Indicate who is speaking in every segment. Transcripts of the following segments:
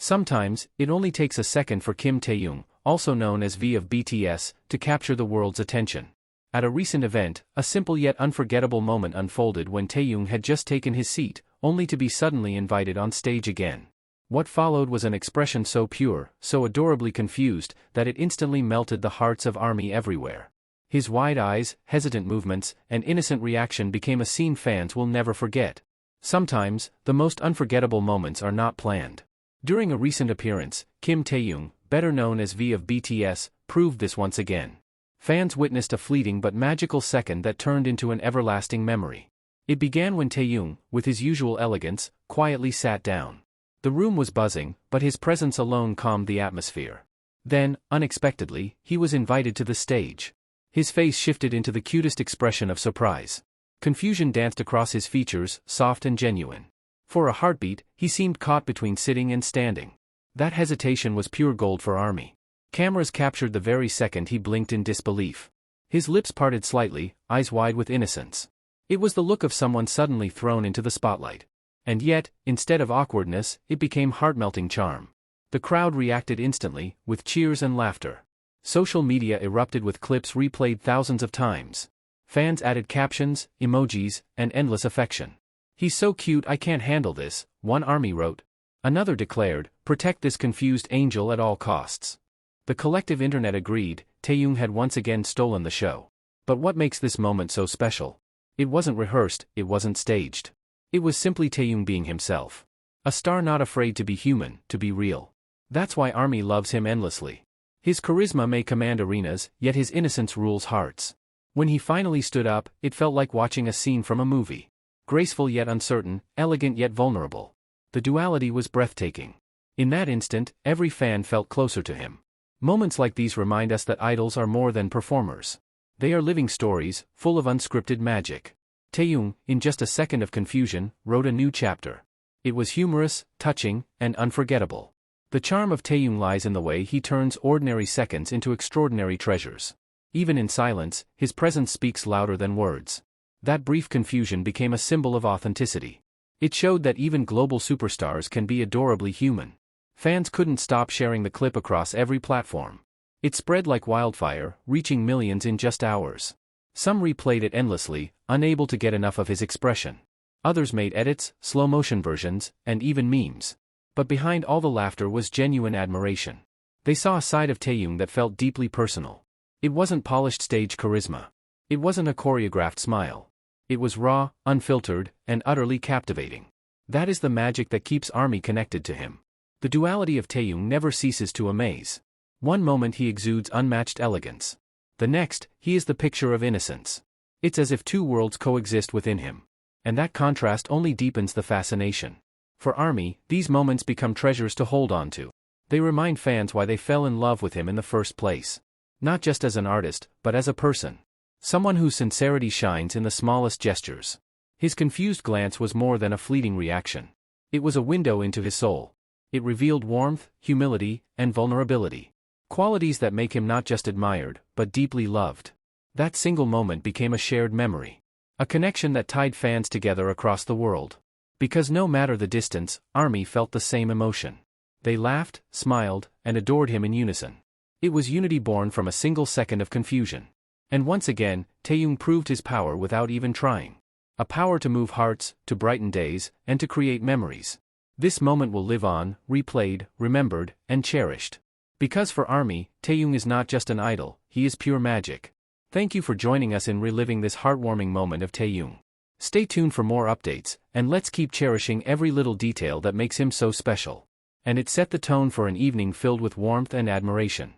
Speaker 1: Sometimes, it only takes a second for Kim Taehyung, also known as V of BTS, to capture the world's attention. At a recent event, a simple yet unforgettable moment unfolded when Taehyung had just taken his seat, only to be suddenly invited on stage again. What followed was an expression so pure, so adorably confused, that it instantly melted the hearts of ARMY everywhere. His wide eyes, hesitant movements, and innocent reaction became a scene fans will never forget. Sometimes, the most unforgettable moments are not planned. During a recent appearance, Kim Taehyung, better known as V of BTS, proved this once again. Fans witnessed a fleeting but magical second that turned into an everlasting memory. It began when Taehyung, with his usual elegance, quietly sat down. The room was buzzing, but his presence alone calmed the atmosphere. Then, unexpectedly, he was invited to the stage. His face shifted into the cutest expression of surprise. Confusion danced across his features, soft and genuine. For a heartbeat, he seemed caught between sitting and standing. That hesitation was pure gold for ARMY. Cameras captured the very second he blinked in disbelief. His lips parted slightly, eyes wide with innocence. It was the look of someone suddenly thrown into the spotlight. And yet, instead of awkwardness, it became heart-melting charm. The crowd reacted instantly, with cheers and laughter. Social media erupted with clips replayed thousands of times. Fans added captions, emojis, and endless affection. "He's so cute I can't handle this," one ARMY wrote. Another declared, "Protect this confused angel at all costs." The collective internet agreed, Taehyung had once again stolen the show. But what makes this moment so special? It wasn't rehearsed, it wasn't staged. It was simply Taehyung being himself. A star not afraid to be human, to be real. That's why ARMY loves him endlessly. His charisma may command arenas, yet his innocence rules hearts. When he finally stood up, it felt like watching a scene from a movie. Graceful yet uncertain, elegant yet vulnerable. The duality was breathtaking. In that instant, every fan felt closer to him. Moments like these remind us that idols are more than performers. They are living stories, full of unscripted magic. Taehyung, in just a second of confusion, wrote a new chapter. It was humorous, touching, and unforgettable. The charm of Taehyung lies in the way he turns ordinary seconds into extraordinary treasures. Even in silence, his presence speaks louder than words. That brief confusion became a symbol of authenticity. It showed that even global superstars can be adorably human. Fans couldn't stop sharing the clip across every platform. It spread like wildfire, reaching millions in just hours. Some replayed it endlessly, unable to get enough of his expression. Others made edits, slow-motion versions, and even memes. But behind all the laughter was genuine admiration. They saw a side of Taehyung that felt deeply personal. It wasn't polished stage charisma. It wasn't a choreographed smile. It was raw, unfiltered, and utterly captivating. That is the magic that keeps ARMY connected to him. The duality of Taehyung never ceases to amaze. One moment he exudes unmatched elegance. The next, he is the picture of innocence. It's as if two worlds coexist within him. And that contrast only deepens the fascination. For ARMY, these moments become treasures to hold on to. They remind fans why they fell in love with him in the first place. Not just as an artist, but as a person. Someone whose sincerity shines in the smallest gestures. His confused glance was more than a fleeting reaction. It was a window into his soul. It revealed warmth, humility, and vulnerability. Qualities that make him not just admired, but deeply loved. That single moment became a shared memory. A connection that tied fans together across the world. Because no matter the distance, ARMY felt the same emotion. They laughed, smiled, and adored him in unison. It was unity born from a single second of confusion. And once again, Taehyung proved his power without even trying. A power to move hearts, to brighten days, and to create memories. This moment will live on, replayed, remembered, and cherished. Because for ARMY, Taehyung is not just an idol, he is pure magic. Thank you for joining us in reliving this heartwarming moment of Taehyung. Stay tuned for more updates, and let's keep cherishing every little detail that makes him so special. And it set the tone for an evening filled with warmth and admiration.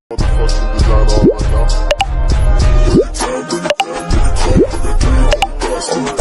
Speaker 2: Bring it down, bring it down, bring it down, bring it down.